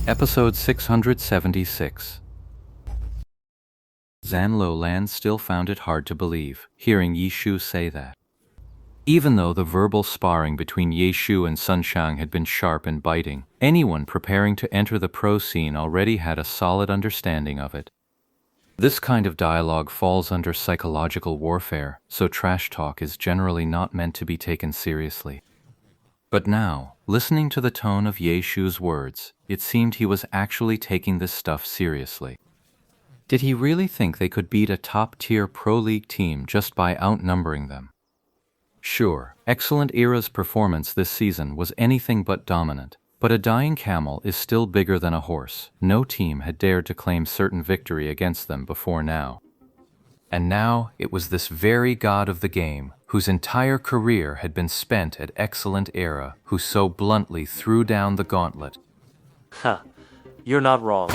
Episode 676. Zanlo Lan still found it hard to believe, hearing Ye Shu say that. Even though the verbal sparring between Ye Shu and Sun Shang had been sharp and biting, anyone preparing to enter the pro scene already had a solid understanding of it. This kind of dialogue falls under psychological warfare, so trash talk is generally not meant to be taken seriously. But now, listening to the tone of Ye Shu's words, it seemed he was actually taking this stuff seriously. Did he really think they could beat a top-tier Pro League team just by outnumbering them? Sure, Excellent Era's performance this season was anything but dominant, but a dying camel is still bigger than a horse. No team had dared to claim certain victory against them before now. And now it was this very god of the game, whose entire career had been spent at Excellent Era, who so bluntly threw down the gauntlet. You're not wrong.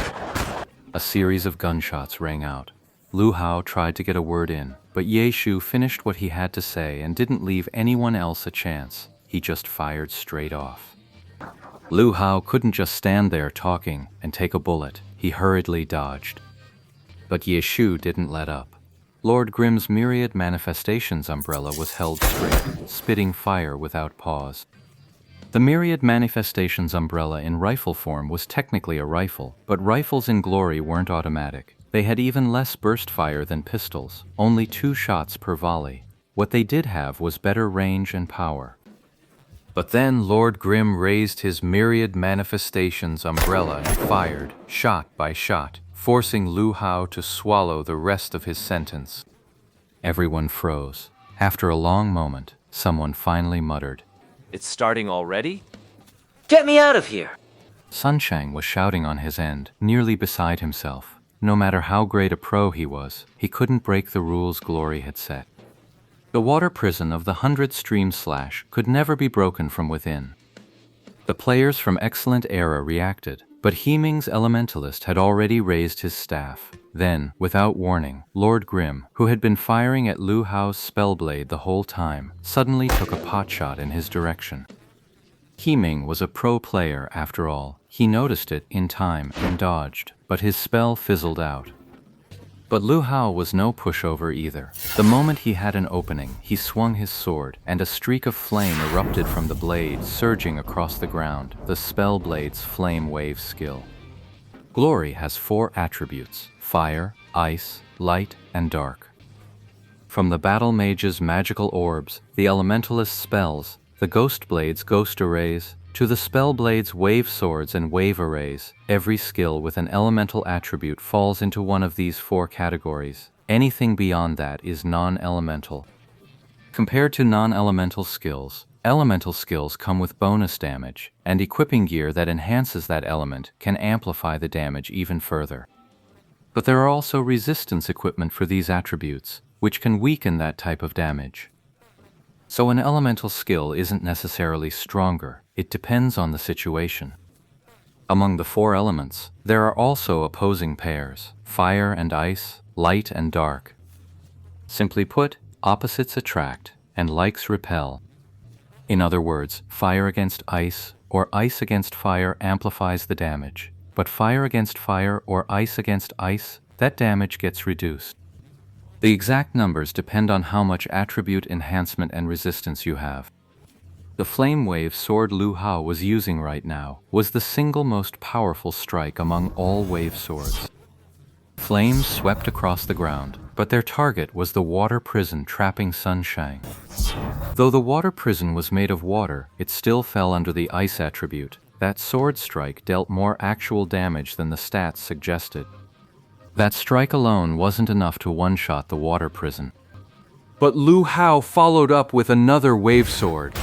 A series of gunshots rang out. Lu Hao tried to get a word in, but Ye Shu finished what he had to say and didn't leave anyone else a chance. He just fired straight off. Lu Hao couldn't just stand there talking and take a bullet. He hurriedly dodged. But Ye Shu didn't let up. Lord Grimm's Myriad Manifestations umbrella was held straight, spitting fire without pause. The Myriad Manifestations umbrella in rifle form was technically a rifle, but rifles in Glory weren't automatic. They had even less burst fire than pistols, only 2 shots per volley. What they did have was better range and power. But then Lord Grimm raised his Myriad Manifestations umbrella and fired, shot by shot, forcing Lu Hao to swallow the rest of his sentence. Everyone froze. After a long moment, someone finally muttered, It's starting already? Get me out of here! Sun Shang was shouting on his end, nearly beside himself. No matter how great a pro he was, he couldn't break the rules Glory had set. The water prison of the 100 stream slash could never be broken from within. The players from Excellent Era reacted, but Heeming's Elementalist had already raised his staff. Then, without warning, Lord Grimm, who had been firing at Lu Hao's spellblade the whole time, suddenly took a potshot in his direction. Heeming was a pro player after all. He noticed it in time and dodged, but his spell fizzled out. But Lu Hao was no pushover either. The moment he had an opening, he swung his sword, and a streak of flame erupted from the blade, surging across the ground, the Spellblade's Flame Wave skill. Glory has 4 attributes: fire, ice, light, and dark. From the Battle Mage's magical orbs, the Elementalist's spells, the Ghost Blade's ghost arrays, to the Spellblade's wave swords and wave arrays, every skill with an elemental attribute falls into one of these 4 categories. Anything beyond that is non-elemental. Compared to non-elemental skills, elemental skills come with bonus damage, and equipping gear that enhances that element can amplify the damage even further. But there are also resistance equipment for these attributes, which can weaken that type of damage. So an elemental skill isn't necessarily stronger, it depends on the situation. Among the 4 elements, there are also opposing pairs: fire and ice, light and dark. Simply put, opposites attract, and likes repel. In other words, fire against ice or ice against fire amplifies the damage, but fire against fire or ice against ice, that damage gets reduced. The exact numbers depend on how much attribute enhancement and resistance you have. The Flame Wave sword Lu Hao was using right now was the single most powerful strike among all wave swords. Flames swept across the ground, but their target was the water prison trapping Sun Shang. Though the water prison was made of water, it still fell under the ice attribute. That sword strike dealt more actual damage than the stats suggested. That strike alone wasn't enough to one-shot the water prison. But Lu Hao followed up with another wave sword.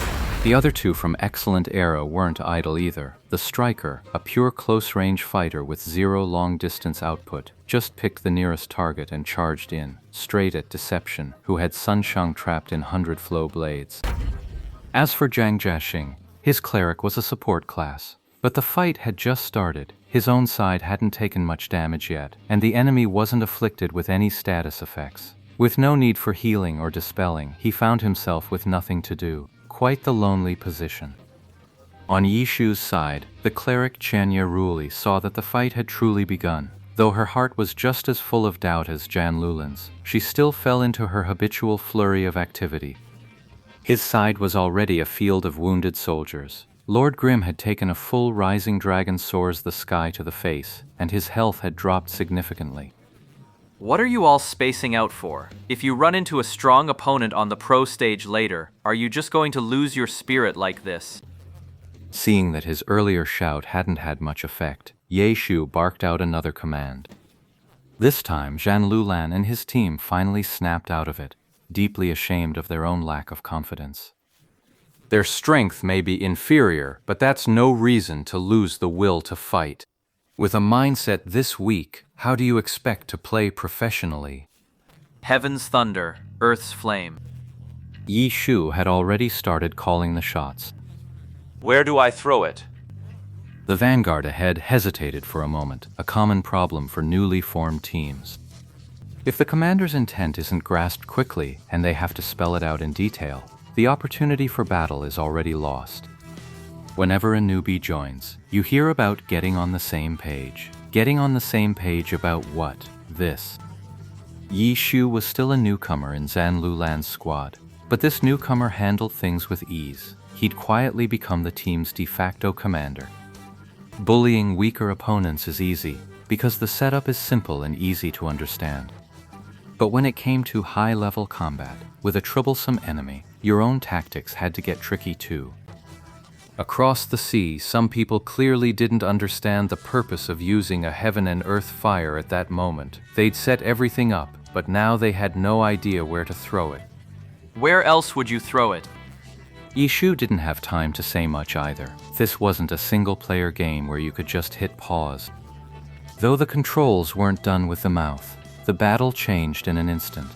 The other 2 from Excellent Era weren't idle either. The Striker, a pure close-range fighter with 0 long-distance output, just picked the nearest target and charged in, straight at Deception, who had Sun Shang trapped in 100 flow blades. As for Zhang Jiaxing, his cleric was a support class. But the fight had just started. His own side hadn't taken much damage yet, and the enemy wasn't afflicted with any status effects. With no need for healing or dispelling, he found himself with nothing to do. Quite the lonely position. On Yishu's side, the cleric Chanya Ruli saw that the fight had truly begun. Though her heart was just as full of doubt as Jan Lulin's, she still fell into her habitual flurry of activity. His side was already a field of wounded soldiers. Lord Grim had taken a full rising dragon soars the sky to the face, and his health had dropped significantly. What are you all spacing out for? If you run into a strong opponent on the pro stage later, are you just going to lose your spirit like this? Seeing that his earlier shout hadn't had much effect, Ye Shu barked out another command. This time, Zhan Lulan and his team finally snapped out of it, deeply ashamed of their own lack of confidence. Their strength may be inferior, but that's no reason to lose the will to fight. With a mindset this weak, how do you expect to play professionally? Heaven's thunder, earth's flame. Yi Shu had already started calling the shots. Where do I throw it? The vanguard ahead hesitated for a moment, a common problem for newly formed teams. If the commander's intent isn't grasped quickly and they have to spell it out in detail, the opportunity for battle is already lost. Whenever a newbie joins, you hear about getting on the same page. Getting on the same page about what? This. Yi Shu was still a newcomer in Zhan Lulan's squad, but this newcomer handled things with ease. He'd quietly become the team's de facto commander. Bullying weaker opponents is easy, because the setup is simple and easy to understand. But when it came to high-level combat, with a troublesome enemy, your own tactics had to get tricky too. Across the sea, some people clearly didn't understand the purpose of using a heaven and earth fire at that moment. They'd set everything up, but now they had no idea where to throw it. Where else would you throw it? Yishu didn't have time to say much either. This wasn't a single-player game where you could just hit pause. Though the controls weren't done with the mouth, the battle changed in an instant.